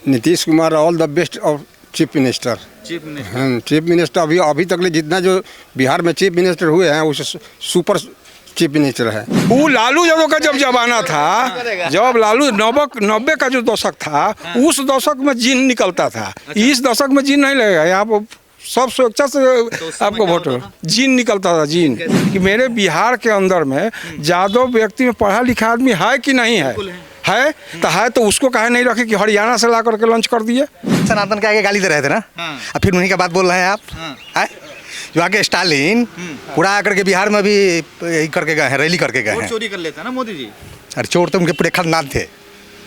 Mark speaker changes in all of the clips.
Speaker 1: Nitish Kumar all the best of chief minister. Chief minister अभी तक जितना जो बिहार में चीफ मिनिस्टर हुए हैं उस सुपर चीफ मिनिस्टर है।
Speaker 2: वो लालू यादव का जब जमाना था, जब लालू 90 का जो दशक था, उस दशक में जीन निकलता था। इस दशक में जीन नहीं लगेगा। यहाँ पर सब स्वेच्छा से आपको वोट जीन निकलता था। जीन कि मेरे बिहार के अंदर में यादव व्यक्ति में पढ़ा लिखा आदमी है कि नहीं है तो उसको काहे नहीं रखे कि हरियाणा से ला करके लॉन्च कर दिए।
Speaker 3: सनातन के आगे गाली दे रहे थे ना, अब फिर उन्हीं का बात बोल रहे हैं आप। है जो आगे स्टालिन पूरा आकर के बिहार में भी करके गए हैं, रैली करके गए हैं।
Speaker 4: चोरी कर लेता है ना मोदी जी।
Speaker 3: अरे चोर तो उनके पूरे खानदान थे।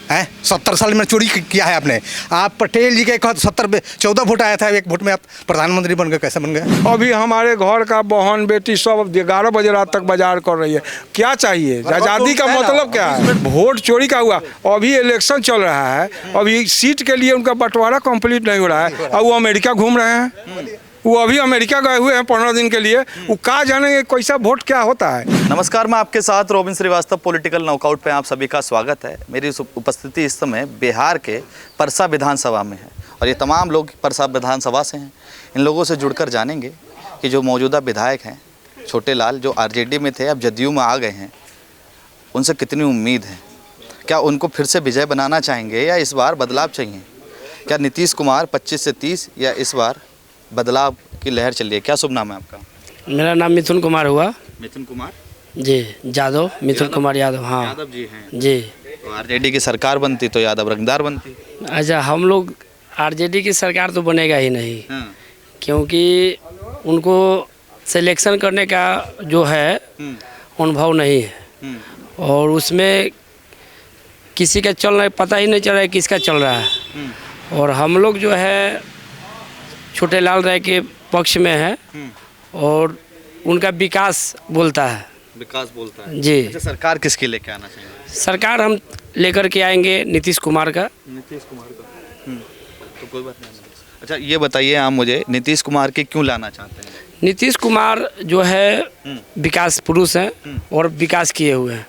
Speaker 3: हैं 70 साल में चोरी किया है आपने। आप पटेल जी के 14 वोट आया था, एक वोट में आप प्रधानमंत्री बन गए, कैसे बन गए?
Speaker 2: अभी हमारे घर का बहन बेटी सब 11 बजे रात तक बाजार कर रही है। क्या चाहिए? आज़ादी का मतलब क्या है? वोट चोरी का हुआ। अभी इलेक्शन चल रहा है, अभी सीट के लिए उनका बंटवारा कंप्लीट नहीं हो रहा है और वो अमेरिका घूम रहे हैं। वो अभी अमेरिका गए हुए हैं 15 दिन के लिए। वो कहाँ जानेंगे कैसा वोट क्या होता है।
Speaker 4: नमस्कार, मैं आपके साथ रोबिन श्रीवास्तव। पॉलिटिकल नॉकआउट पे आप सभी का स्वागत है। मेरी उपस्थिति इस समय बिहार के परसा विधानसभा में है और ये तमाम लोग परसा विधानसभा से हैं। इन लोगों से जुड़कर जानेंगे कि जो मौजूदा विधायक हैं छोटे लाल, जो आरजेडी में थे अब जदयू में आ गए हैं, उनसे कितनी उम्मीद है। क्या उनको फिर से विजय बनाना चाहेंगे या इस बार बदलाव चाहिए? क्या नीतीश कुमार 25 से 30 या इस बार बदलाव की लहर चल रही है? क्या शुभ नाम है आपका?
Speaker 5: मेरा नाम मिथुन कुमार हुआ।
Speaker 4: मिथुन कुमार
Speaker 5: जी, यादव, मिथुन कुमार यादव। हाँ
Speaker 4: यादव जी हैं
Speaker 5: जी।
Speaker 4: तो आरजेडी की सरकार बनती तो यादव रंगदार बनती।
Speaker 5: अच्छा, हम लोग आरजेडी की सरकार तो बनेगा ही नहीं।
Speaker 4: हाँ।
Speaker 5: क्योंकि उनको सिलेक्शन करने का जो है अनुभव नहीं है और उसमें किसी का चल रहा, पता ही नहीं चल रहा है किसका चल रहा है। और हम लोग जो है छोटे लाल राय के पक्ष में है और उनका विकास बोलता है।
Speaker 4: विकास बोलता है
Speaker 5: जी।
Speaker 4: अच्छा, सरकार किसके लेके आना चाहिए?
Speaker 5: सरकार हम लेकर के आएंगे नीतीश कुमार का।
Speaker 4: नीतीश कुमार का तो कोई बात नहीं। अच्छा, ये बताइए आप मुझे, नीतीश कुमार के क्यों लाना चाहते हैं?
Speaker 5: नीतीश कुमार जो है विकास पुरुष हैं और विकास किए हुए हैं,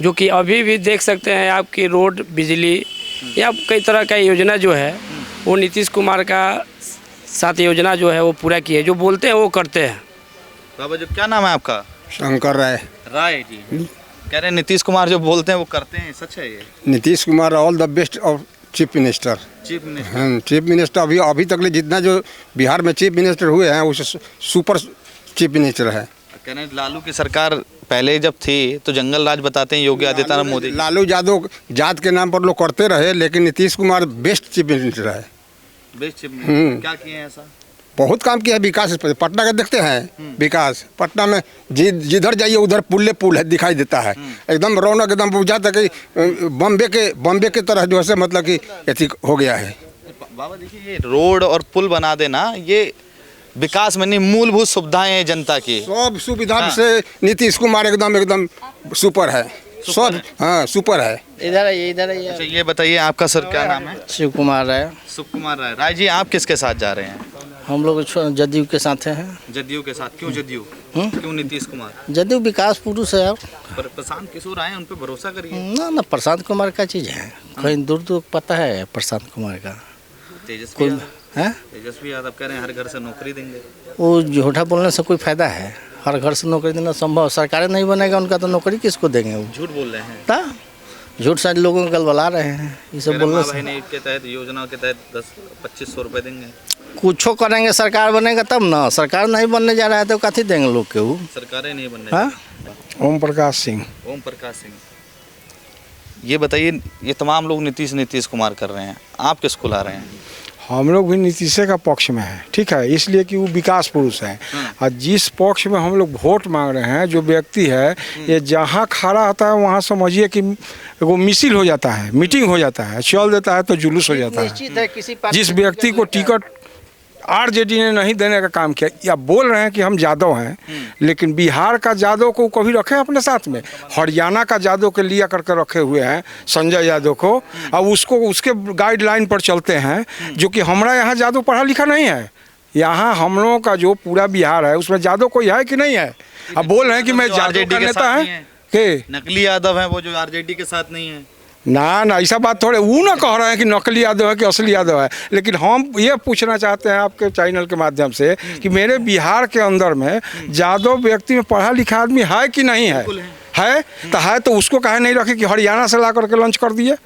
Speaker 5: जो कि अभी भी देख सकते हैं आपकी रोड, बिजली या कई तरह का योजना जो है वो नीतीश कुमार का साथ योजना जो है वो पूरा किए। जो बोलते हैं वो करते हैं।
Speaker 4: बाबा जी, क्या नाम है आपका?
Speaker 1: शंकर राय।
Speaker 4: राय जी कह रहे हैं नीतीश कुमार जो बोलते हैं वो करते हैं, सच है ये?
Speaker 1: Nitish Kumar all the best of chief minister.
Speaker 4: Chief minister.
Speaker 1: Chief minister अभी तक जितना जो बिहार में चीफ मिनिस्टर हुए हैं उस सुपर चीफ मिनिस्टर है।
Speaker 4: कह रहे हैं लालू की सरकार पहले जब थी तो जंगल राज बताते हैं योगी आदित्यनाथ मोदी।
Speaker 1: लालू यादव जात के नाम पर लोग करते रहे, लेकिन Nitish Kumar best chief minister है।
Speaker 4: बेस्ट चीफ मिनिस्टर क्या किए हैं ऐसा?
Speaker 1: बहुत काम किया है विकास। पटना का देखते हैं विकास, पटना में जिधर जाइए उधर पुल है, दिखाई देता है। एकदम रौनक, एकदम बुझाता कि बॉम्बे के तरह जो है मतलब कि ऐसी हो गया है।
Speaker 4: बाबा देखिए, ये रोड और पुल बना देना ये विकास में नहीं, मूलभूत सुविधाएं हैं जनता की।
Speaker 1: सब सुविधा से नीतीश कुमार एकदम सुपर है। सब हाँ सुपर है।
Speaker 5: इधर आइए, इधर आइए।
Speaker 4: अच्छा, ये बताइए आपका सर क्या नाम है?
Speaker 5: शिव कुमार राय।
Speaker 4: सुख कुमार राय। राय जी, आप किसके साथ जा रहे हैं?
Speaker 5: हम लोग जदयू के साथ हैं।
Speaker 4: जदयू के साथ। क्यों जदयू? क्यों नीतीश कुमार?
Speaker 5: जदयू विकास पुरुष है। आप
Speaker 4: पर प्रशांत किशोर आए, उन पर भरोसा करिए।
Speaker 5: ना प्रशांत कुमार का चीज़ है, कहीं दूर पता है प्रशांत कुमार का।
Speaker 4: तेजस्वी यादव
Speaker 5: है?
Speaker 4: तेजस्वी यादव कह रहे हैं हर घर से नौकरी देंगे।
Speaker 5: वो झूठा बोलने से कोई फायदा है? हर घर से नौकरी देना संभव, सरकारें नहीं बनेगा उनका तो नौकरी किसको देंगे? वो
Speaker 4: झूठ बोल रहे हैं।
Speaker 5: झूठ सारे लोगों को गलबला रहे हैं ये सब बोलने से।
Speaker 4: के तहत योजना के तहत 10-25 रुपए देंगे।
Speaker 5: कुछ करेंगे, सरकार बनेगा तब ना। सरकार नहीं बनने जा रहा है तो कथी देंगे लोग के? वो
Speaker 4: सरकारें नहीं बनने।
Speaker 5: हाँ?
Speaker 2: ओम प्रकाश सिंह।
Speaker 4: ओम प्रकाश सिंह। ये बताइए, ये तमाम लोग नीतीश कुमार कर रहे हैं, आप किसको ला रहे हैं?
Speaker 2: हम लोग भी नीतीश का पक्ष में हैं, ठीक है, इसलिए कि वो विकास पुरुष हैं। और जिस पक्ष में हम लोग वोट मांग रहे हैं, जो व्यक्ति है ये जहाँ खड़ा होता है वहाँ समझिए कि वो मिसिल हो जाता है, मीटिंग हो जाता है, चल देता है तो जुलूस हो जाता है। जिस व्यक्ति को टिकट आरजेडी ने नहीं देने का काम किया, या बोल रहे हैं कि हम यादव हैं, लेकिन बिहार का यादव को कभी रखे अपने साथ में? हरियाणा का यादव के लिया करके रखे हुए हैं संजय यादव को, और उसको उसके गाइडलाइन पर चलते हैं। जो कि हमारा यहाँ यादव पढ़ा लिखा नहीं है। यहाँ हम लोगों का जो पूरा बिहार है उसमें यादव कोई है कि नहीं है? अब बोल रहे हैं कि मैं यादव का नेता है के
Speaker 4: नकली यादव है वो जो आरजेडी के साथ नहीं है।
Speaker 2: ना ना ऐसा बात थोड़े वो ना कह रहे हैं कि नकली यादव है कि असली यादव है, लेकिन हम ये पूछना चाहते हैं आपके चैनल के माध्यम से कि मेरे बिहार के अंदर में यादव व्यक्ति में पढ़ा लिखा आदमी है कि नहीं है? है तो उसको काहे नहीं रखे कि हरियाणा से ला करके लॉन्च कर दिए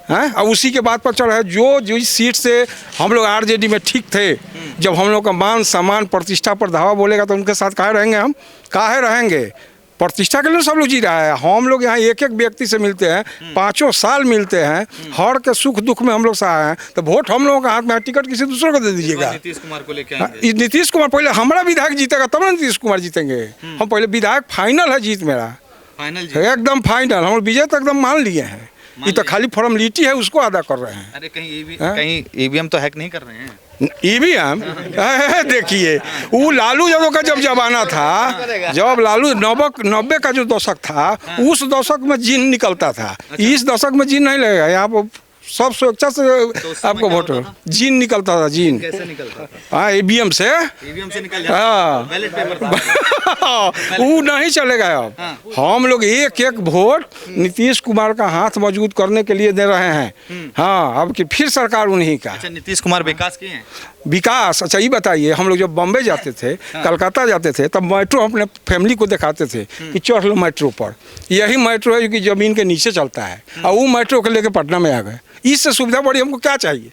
Speaker 2: हैं? और उसी के बात पर चल रहा है जो जिस सीट से हम लोग आरजेडी में ठीक थे, जब हम लोग का मान सम्मान प्रतिष्ठा पर धावा बोलेगा तो उनके साथ काहे रहेंगे? हम काहे रहेंगे? प्रतिष्ठा के लिए सब लोग जी रहा है। हम लोग यहाँ एक एक व्यक्ति से मिलते हैं, 5 साल मिलते हैं, हर के सुख दुख में हम लोग सहाय हैं, तो वोट हम लोगों का हाथ में है, टिकट किसी दूसरे को दे दीजिएगा।
Speaker 4: नीतीश कुमार को लेके
Speaker 2: नीतीश कुमार पहले हमारा विधायक जीतेगा तब ना नीतीश कुमार जीतेंगे। हम पहले विधायक फाइनल है जीत मेरा,
Speaker 4: फाइनल
Speaker 2: एकदम फाइनल। हम विजय तो एकदम मान लिए हैं, ये तो खाली फॉर्मेलिटी है उसको अदा कर रहे हैं।
Speaker 4: अरे कहीं ईवीएम तो हैक नहीं कर रहे हैं?
Speaker 2: ईवीएम देखिए वो लालू यादव का जब जमाना था, जब लालू 90 का जो दशक था, उस दशक में जीन निकलता था। इस दशक में जीन नहीं लगेगा, यहाँ पर सब स्वेच्छा से आपको वोट जीन निकलता था। जीन
Speaker 4: कैसे निकलता था?
Speaker 2: हाँ ईवीएम से
Speaker 4: निकल जाता
Speaker 2: हाँ
Speaker 4: बैलेट पेपर
Speaker 2: वो नहीं चलेगा अब। हम लोग एक एक वोट नीतीश कुमार का हाथ मजबूत करने के लिए दे रहे हैं। हाँ अब कि फिर सरकार उन्हीं का।
Speaker 4: अच्छा, नीतीश कुमार विकास किए हैं?
Speaker 2: विकास, अच्छा ये बताइए, हम लोग जब बम्बे जाते थे, कलकत्ता जाते थे, तब मेट्रो अपने फैमिली को दिखाते थे कि चढ़ लो मेट्रो पर। यही मेट्रो है जो कि ज़मीन के नीचे चलता है, और वो मेट्रो को लेकर पटना में आ गए। इससे सुविधा बड़ी हमको क्या चाहिए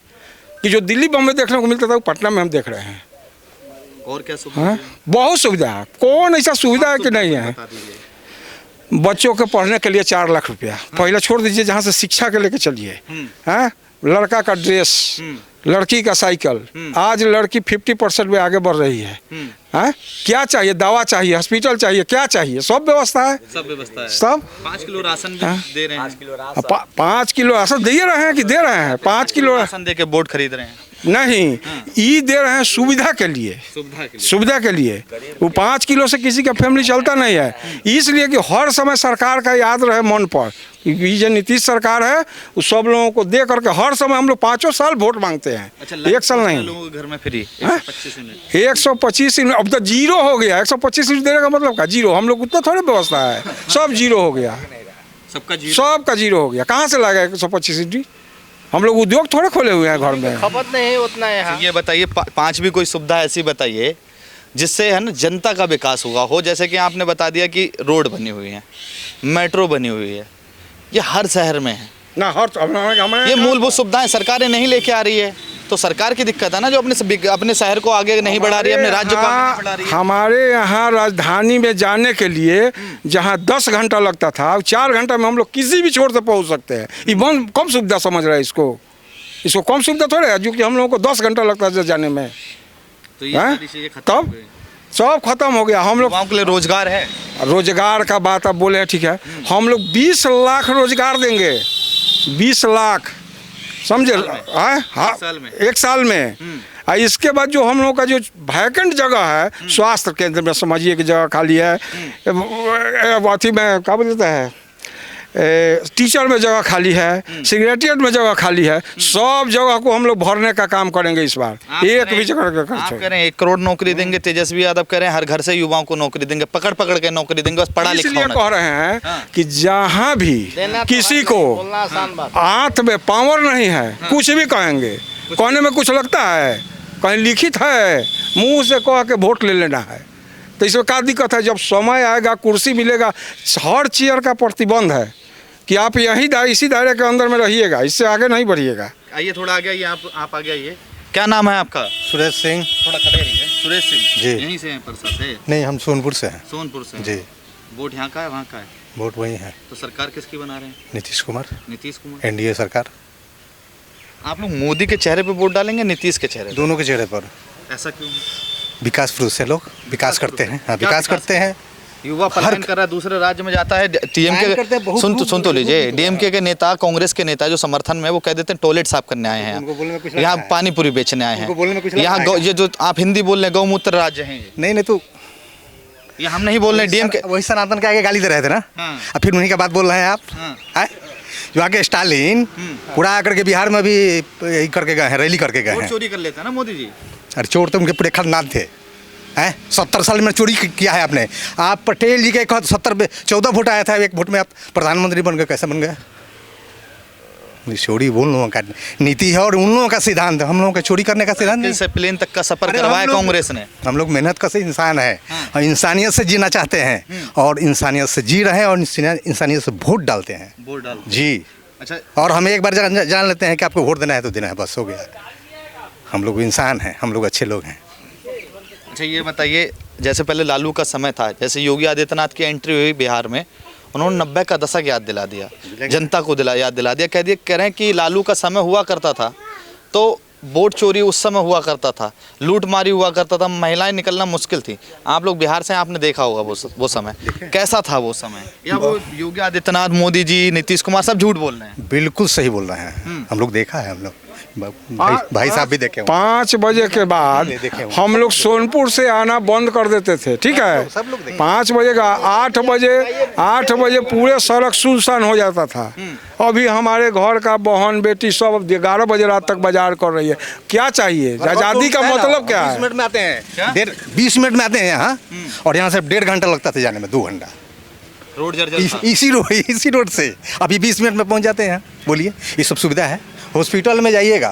Speaker 2: कि जो दिल्ली बम्बे देखने को मिलता था वो पटना में हम देख रहे हैं।
Speaker 4: और क्या सुविधा?
Speaker 2: हाँ बहुत सुविधा है, कौन ऐसा सुविधा है कि नहीं है? बच्चों के पढ़ने के लिए 4 लाख रुपया पहले छोड़ दीजिए, जहाँ से शिक्षा के लेके चलिए। हाँ लड़का का ड्रेस, लड़की का साइकिल, आज लड़की 50% में आगे बढ़ रही है। हाँ क्या चाहिए? दवा चाहिए, हॉस्पिटल चाहिए, क्या चाहिए? सब व्यवस्था है,
Speaker 4: सब व्यवस्था है।
Speaker 2: सब
Speaker 4: 5 किलो राशन भी दे रहे हैं।
Speaker 2: 5 किलो राशन दे रहे हैं कि दे रहे हैं? 5 किलो
Speaker 4: राशन दे के वोट खरीद रहे हैं?
Speaker 2: नहीं, ये दे रहे हैं सुविधा के लिए, सुविधा के लिए। वो 5 किलो से किसी का फैमिली चलता नहीं है, इसलिए कि हर समय सरकार का याद रहे मन पर कि ये जो नीतीश सरकार है वो सब लोगों को दे करके हर समय हम लोग 5 साल वोट मांगते हैं।
Speaker 4: अच्छा,
Speaker 2: एक साल नहीं।
Speaker 4: लोगों के घर में फ्री
Speaker 2: 125 यूनिट, अब तो जीरो हो गया। 125 यूनिट देने का मतलब क्या? जीरो। हम लोग उतना थोड़ी व्यवस्था है, सब जीरो हो गया, सबका जीरो हो गया। कहाँ से लाएगा 125 यूनिट? हम लोग उद्योग थोड़े खोले हुए हैं घर में,
Speaker 5: खपत नहीं उतना यहाँ।
Speaker 4: ये बताइए 5 भी कोई सुविधा ऐसी बताइए जिससे है ना जनता का विकास होगा हो। जैसे कि आपने बता दिया कि रोड बनी हुई है, मेट्रो बनी हुई है, ये हर शहर में है
Speaker 2: ना। हर
Speaker 4: ये मूलभूत सुविधाएं सरकारें नहीं लेके आ रही है, तो सरकार की दिक्कत है ना, जो अपने शहर को आगे नहीं बढ़ा रही है, अपने राज्य को आगे नहीं बढ़ा रही है।
Speaker 2: हमारे यहाँ राजधानी में जाने के लिए जहाँ 10 घंटा लगता था, 4 घंटा में हम लोग किसी भी छोर से पहुँच सकते हैं। ये बहुत कम सुविधा समझ रहा है इसको कम सुविधा थोड़े है, जो कि हम लोगों को 10 घंटा लगता है जाने में।
Speaker 4: तो ये सारी चीजें खत्म हो
Speaker 2: तब
Speaker 4: गई।
Speaker 2: सब खत्म हो गया। हम लोग
Speaker 4: युवाओं के लिए रोजगार है,
Speaker 2: रोजगार का बात आप बोले हैं, ठीक है। हम लोग 20 लाख रोजगार देंगे, 20 लाख, समझे? हाँ एक साल में। और इसके बाद जो हम लोग का जो वैकेंट जगह है, स्वास्थ्य केंद्र में समझिए कि जगह खाली है, अथी में क्या बोलते हैं, टीचर में जगह खाली है, सेक्रेटरिएट में जगह खाली है, सब जगह को हम लोग भरने का काम करेंगे इस बार। एक भी जगह का
Speaker 4: आप कह रहे हैं 1 करोड़ नौकरी देंगे, तेजस्वी यादव कह रहे हैं हर घर से युवाओं को नौकरी देंगे, पकड़ पकड़ के नौकरी देंगे, बस पढ़ा लिखा
Speaker 2: इसलिए
Speaker 4: होना
Speaker 2: कह रहे हैं कि जहाँ भी किसी को हाथ में पावर नहीं है, कुछ भी कहेंगे, कहने में कुछ लगता है, कहीं लिखित है, मुंह से कह के वोट ले लेना है। तो इसमें क्या दिक्कत है? जब समय आएगा, कुर्सी मिलेगा, हर चेयर का प्रतिबंध है कि आप इसी दायरे के अंदर में रहिएगा, इससे आगे नहीं बढ़िएगा।
Speaker 4: आइए थोड़ा आगे आइए, आप आगे आइए। क्या नाम है आपका?
Speaker 3: सुरेश सिंह।
Speaker 4: थोड़ा खड़े रहिए। सुरेश सिंह
Speaker 3: जी।
Speaker 4: यहीं से हैं परसा से?
Speaker 3: नहीं, हम सोनपुर से हैं।
Speaker 4: सोनपुर से
Speaker 3: जी।
Speaker 4: वोट यहाँ का है वहाँ का है?
Speaker 3: वोट वही है।
Speaker 4: तो सरकार किसकी बना रहे हैं?
Speaker 3: नीतीश कुमार,
Speaker 4: नीतीश कुमार।
Speaker 3: एनडीए सरकार।
Speaker 4: आप लोग मोदी के चेहरे पे वोट डालेंगे, नीतीश के चेहरे पे?
Speaker 3: दोनों के चेहरे पर।
Speaker 4: ऐसा क्यों?
Speaker 3: विकास पुरुष से लोग विकास करते हैं। हाँ, विकास करते हैं।
Speaker 4: युवा पलायन कर रहा है, दूसरे राज्य में जाता है। टीएमके सुन तो लीजिए, डीएमके के नेता, कांग्रेस के नेता जो समर्थन में, वो कह देते हैं टॉयलेट साफ करने आए हैं, यहाँ पानी पूरी बेचने आए हैं, यहाँ ये जो आप हिंदी बोल रहे हैं गौमूत्र राज्य हैं।
Speaker 3: नहीं तो
Speaker 4: ये हम नहीं बोल रहे हैं, डीएमके
Speaker 3: वही सनातन के आगे गाली दे रहे थे ना। अब फिर उन्हीं का बात बोल रहे हैं आप। जो आगे स्टालिन पूरा आकर के बिहार में भी करके गए हैं, रैली करके गए हैं।
Speaker 4: चोरी कर लेते हैं ना मोदी जी।
Speaker 3: अरे चोर तो उनके पूरे खानदान थे। 70 साल में चोरी किया है आपने। आप पटेल जी के 14 वोट आया था, 1 वोट में आप प्रधानमंत्री बन गए, कैसे बन गए? चोरी उन लोगों का नीति है और उन लोगों का सिद्धांत है। हम लोगों का चोरी करने का सिद्धांत नहीं।
Speaker 4: से प्लेन तक का सफर
Speaker 3: अरे
Speaker 4: करवाया
Speaker 3: हम लोग-
Speaker 4: कांग्रेस ने।
Speaker 3: हम लोग मेहनत का से इंसान है और इंसानियत से जीना चाहते हैं और इंसानियत से जी रहे हैं और इंसानियत से वोट डालते हैं
Speaker 4: वोट डाल।
Speaker 3: जी।
Speaker 4: अच्छा,
Speaker 3: और हम एक बार जान लेते हैं कि आपको वोट देना है तो देना है, बस हो गया। हम लोग इंसान हैं, हम लोग अच्छे लोग हैं।
Speaker 4: अच्छा ये बताइए, जैसे पहले लालू का समय था, जैसे योगी आदित्यनाथ की एंट्री हुई बिहार में, उन्होंने 90 का दशक याद दिला दिया, जनता को याद दिला दिया। कह रहे हैं कि लालू का समय हुआ करता था तो वोट चोरी उस समय हुआ करता था, लूटमारी हुआ करता था, महिलाएं निकलना मुश्किल थी। आप लोग बिहार से हैं, आपने देखा होगा वो समय कैसा था वो समय, या वो योगी आदित्यनाथ, मोदी जी, नीतीश कुमार सब झूठ बोल रहे हैं?
Speaker 3: बिल्कुल सही बोल रहे हैं, हम लोग देखा है। हम लोग भाई साहब भी देखे होंगे।
Speaker 2: 5 बजे के बाद
Speaker 3: देखे होंगे।
Speaker 2: हम लोग सोनपुर से आना बंद कर देते थे, ठीक है।
Speaker 3: सब लोग देखे।
Speaker 2: 5 बजे का 8 बजे पूरे सड़क सुनसान हो जाता था। अभी हमारे घर का बहन बेटी सब 11 बजे रात तक बाजार कर रही है। क्या चाहिए? आज़ादी का मतलब क्या
Speaker 3: 20
Speaker 2: है?
Speaker 3: मिनट में आते हैं, 20 मिनट में आते हैं यहाँ और यहाँ से 1.5 घंटा लगता था जाने में, 2 घंटा
Speaker 4: रोड जर्जर था।
Speaker 3: इसी रोड से अभी 20 मिनट में पहुँच जाते हैं। बोलिए, ये सब सुविधा है। हॉस्पिटल में जाइएगा,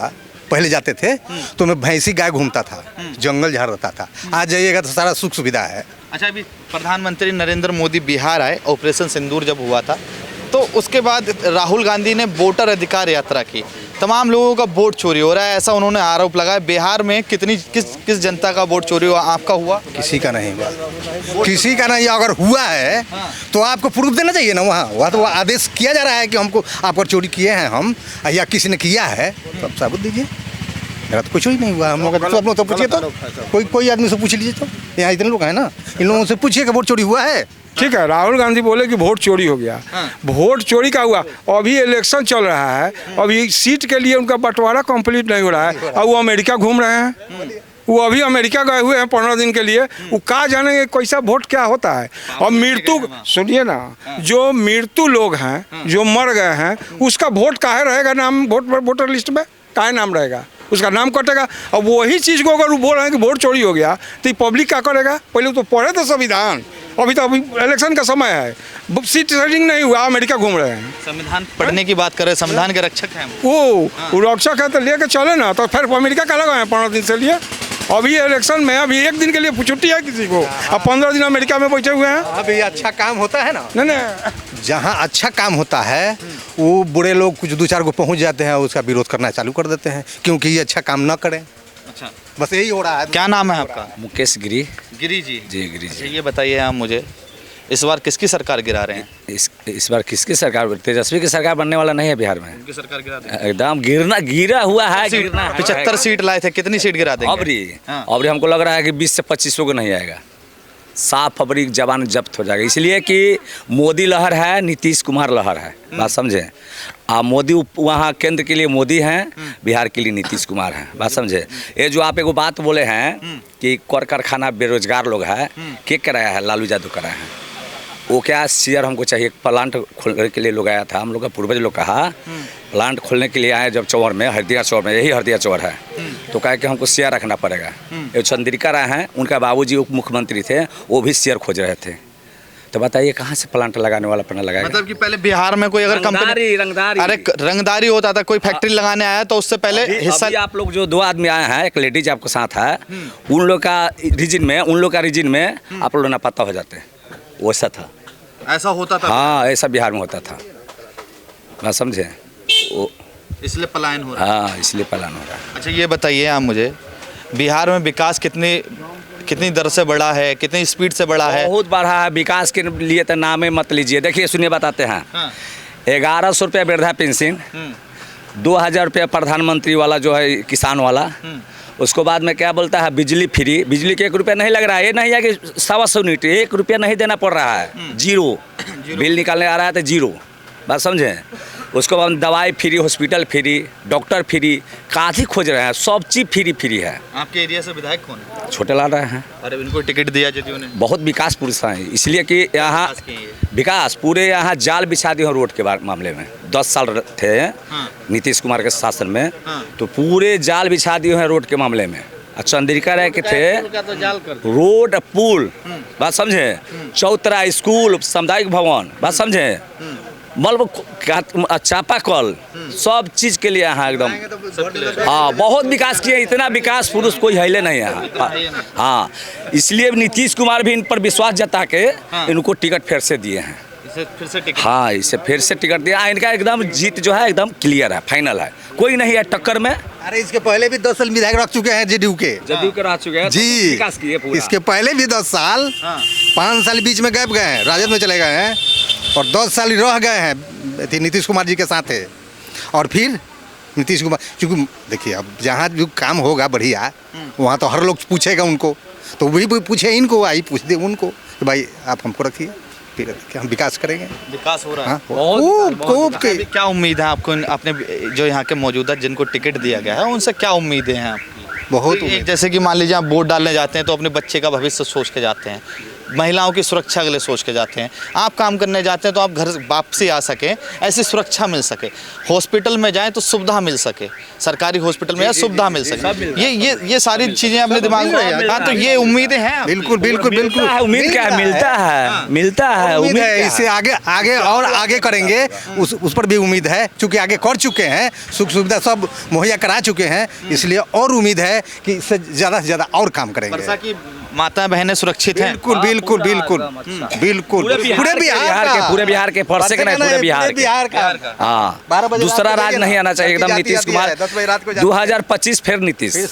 Speaker 3: पहले जाते थे तो मैं भैंसी गाय घूमता था, जंगल झाड़ रहता था। आज जाइएगा तो सारा सुख सुविधा है।
Speaker 4: अच्छा, अभी प्रधानमंत्री नरेंद्र मोदी बिहार आए, ऑपरेशन सिंदूर जब हुआ था, तो उसके बाद राहुल गांधी ने वोटर अधिकार यात्रा की, तमाम लोगों का वोट चोरी हो रहा है, ऐसा उन्होंने आरोप लगाया। बिहार में किस जनता का वोट चोरी हुआ? आपका हुआ?
Speaker 3: किसी का नहीं हुआ, किसी का नहीं। अगर हुआ है तो आपको प्रूफ देना चाहिए ना। वहाँ तो आदेश किया जा रहा है कि हमको आप चोरी किए हैं हम, या किसी ने किया है तो आप सबूत दीजिए। मेरा तो कुछ ही नहीं हुआ। हम लोग तो आप लोग तो पूछिए, तो कोई आदमी से पूछ लीजिए। तो यहाँ इतने लोग हैं ना, इन लोगों से पूछिए कि वोट चोरी हुआ है।
Speaker 2: ठीक है, राहुल गांधी बोले कि वोट चोरी हो गया। वोट चोरी का हुआ। अभी इलेक्शन चल रहा है, अभी सीट के लिए उनका बंटवारा कंप्लीट नहीं हो रहा है और वो अमेरिका घूम रहे हैं। वो अभी अमेरिका गए हुए हैं 15 दिन के लिए। वो कहाँ जानेंगे कैसा वोट क्या होता है। और मृत्यु, सुनिए ना, जो मृत्यु लोग हैं, जो मर गए हैं, उसका वोट काहे रहेगा नाम वोटर लिस्ट में? काहे नाम रहेगा? उसका नाम कटेगा। और वही चीज़ को अगर वो बोल रहे हैं कि वोट चोरी हो गया तो पब्लिक क्या करेगा? पहले तो पढ़े तो संविधान। अभी इलेक्शन का समय है, सीट सेटिंग नहीं हुआ, अमेरिका घूम रहे हैं।
Speaker 4: संविधान पढ़ने की बात करें, संविधान के रक्षक हैं
Speaker 2: वो रक्षक है तो लेके चले ना, तो फिर अमेरिका का लगा है 15 दिन से लिए। अभी इलेक्शन में अभी 1 दिन के लिए छुट्टी है किसी को, अब 15 दिन अमेरिका में बैठे हुए हैं।
Speaker 3: अभी अच्छा काम होता है ना,
Speaker 2: नहीं
Speaker 3: जहाँ अच्छा काम होता है वो बुरे लोग कुछ 2-4 को पहुँच जाते हैं, उसका विरोध करना चालू कर देते हैं क्योंकि ये अच्छा काम ना करें।
Speaker 4: अच्छा,
Speaker 3: बस यही हो रहा है।
Speaker 4: क्या नाम है आपका?
Speaker 6: मुकेश गिरी
Speaker 4: गिरी जी।
Speaker 6: जी, गिरी
Speaker 4: अच्छा,
Speaker 6: जी।
Speaker 4: ये बताइए आप मुझे, इस बार किसकी सरकार गिरा रहे हैं?
Speaker 6: इस बार किसकी सरकार? तेजस्वी की सरकार बनने वाला नहीं है बिहार में।
Speaker 4: उनकी सरकार गिरा देंगे।
Speaker 6: एकदम गिरा हुआ है, गिरना है।
Speaker 4: 75 सीट लाए थे, कितनी सीट गिरा देंगे?
Speaker 6: अबरी हमको लग रहा है कि 20 से 25 को नहीं आएगा। 7 फरवरी जबान जब्त हो जाएगा, इसलिए कि मोदी लहर है, नीतीश कुमार लहर है। बात समझे? मोदी वहाँ केंद्र के लिए मोदी हैं, बिहार के लिए नीतीश कुमार हैं। बात समझे? ये जो आप एगो बात बोले हैं कि कर कारखाना बेरोजगार लोग है, के कराया है? लालू यादव कराया है। वो क्या शेयर हमको चाहिए, प्लांट खोलने के लिए लोग आया था, हम लोग का पूर्वज लोग कहा प्लांट खोलने के लिए आए जब चौर में, हरदिया चौर में, यही हरदिया चौर है, तो कहा कि हमको शेयर रखना पड़ेगा। ये चंद्रिका राय हैं, उनका बाबूजी उप मुख्यमंत्री थे, वो भी शेयर खोज रहे थे। तो बताइए कहाँ से प्लांट लगाने वाला अपना लगाएगा?
Speaker 4: मतलब कि पहले बिहार में कोई अगर कंपनी,
Speaker 6: रंगदारी
Speaker 4: अरे रंगदारी होता था, कोई फैक्ट्री लगाने आया तो उससे पहले हिस्सा।
Speaker 6: अभी आप लोग जो 2 आदमी आए हैं, एक लेडीज आपको साथ है, उन लोग का रीजन में आप लोग ना पता हो जाते हैं। वैसा था,
Speaker 4: ऐसा होता था।
Speaker 6: हाँ, ऐसा बिहार में होता था। मैं समझे? वो
Speaker 4: इसलिए पलायन हो रहा है।
Speaker 6: हाँ, इसलिए पलायन हो रहा है।
Speaker 4: अच्छा, ये बताइए आप मुझे, बिहार में विकास कितनी दर से बढ़ा है, कितनी स्पीड से बढ़ा है?
Speaker 6: बहुत बढ़ा है। विकास के लिए तो नाम ही मत लीजिए। देखिए, सुनिए, बताते हैं। 1100 रुपया वृद्धा पेंशन, 2000 रुपया प्रधानमंत्री वाला जो है किसान वाला, उसको बाद में क्या बोलता है, बिजली फ्री। बिजली के 1 रुपया नहीं लग रहा है। ये नहीं है कि 125 यूनिट, 1 रुपया नहीं देना पड़ रहा है। जीरो बिल निकालने आ रहा है तो जीरो। बात समझे? उसको बाद दवाई free, hospital free, doctor free, काफ़ी खोज रहे हैं, सब चीज़ फ्री है।
Speaker 4: आपके एरिया से विधायक कौन है?
Speaker 6: छोटे लाल रहे हैं।
Speaker 4: अरे इनको टिकट दिया जदयू ने।
Speaker 6: बहुत विकास पुरुष हैं, इसलिए कि यहाँ विकास पूरे यहाँ जाल बिछा दिए हैं रोड के मामले में। 10 साल थे नीतीश कुमार के शासन में, तो पूरे जाल बिछा दिए हैं रोड के मामले में। चंद्रिका राय के थे रोड, पुल, बात समझे, चौतरा, स्कूल, सामुदायिक भवन, बात समझे, मतलब चापाकल सब चीज के लिए यहाँ एकदम हाँ बहुत विकास किए, इतना विकास पुरुष कोई हिले नहीं है। हाँ इसलिए नीतीश कुमार भी इन पर विश्वास जता के इनको टिकट फिर से दिए हैं।
Speaker 4: फिर से टिकट
Speaker 6: हाँ इसे फिर से टिकट दिया, इनका एकदम जीत जो है एकदम क्लियर है, फाइनल है, कोई नहीं है टक्कर में।
Speaker 3: अरे इसके पहले भी 10 साल विधायक रख चुके हैं जेडीयू के।
Speaker 6: जदयू के रह चुके हैं
Speaker 3: जी
Speaker 6: विकास किए पूरा।
Speaker 3: इसके पहले भी 10 साल 5 साल बीच में गए हैं, राजद में चले गए हैं और 10 साल रह गए हैं नीतीश कुमार जी के साथ है। और फिर नीतीश कुमार क्योंकि देखिए अब जहाँ जो काम होगा बढ़िया वहाँ तो हर लोग पूछेगा उनको, तो वही पूछे इनको, आई पूछ दे उनको कि भाई आप हमको रखिए फिर हम विकास करेंगे।
Speaker 4: विकास हो रहा है।
Speaker 3: हाँ खूब के
Speaker 4: अभी क्या उम्मीद है आपको अपने जो यहाँ के मौजूदा जिनको टिकट दिया गया है उनसे क्या उम्मीदें हैं आपकी?
Speaker 3: बहुत
Speaker 4: एक जैसे कि मान लीजिए आप वोट डालने जाते हैं तो अपने बच्चे का भविष्य सोच के जाते हैं, महिलाओं की सुरक्षा के लिए सोच के जाते हैं, आप काम करने जाते हैं तो आप घर वापसी आ सकें, ऐसी सुरक्षा मिल सके, हॉस्पिटल में जाएं तो सुविधा मिल सके, सरकारी हॉस्पिटल में सुविधा मिल सके, ये सारी चीज़ें अपने दिमाग में। हाँ तो ये उम्मीदें हैं।
Speaker 3: बिल्कुल बिल्कुल बिल्कुल
Speaker 6: उम्मीद क्या है, मिलता है
Speaker 3: उम्मीद है इससे आगे और आगे करेंगे, उस पर भी उम्मीद है क्योंकि आगे कर चुके हैं, सुख सुविधा सब मुहैया करा चुके हैं, इसलिए और उम्मीद है कि इससे ज़्यादा से ज़्यादा और काम करेंगे।
Speaker 4: परसा की माता बहनें सुरक्षित हैं।
Speaker 3: बिल्कुल बिल्कुल बिल्कुल बिल्कुल
Speaker 6: पूरे बिहार के फरसे के नहीं, पूरे बिहार का। हाँ दूसरा राज नहीं आना चाहिए, एकदम नीतीश कुमार 2025 फिर नीतीश।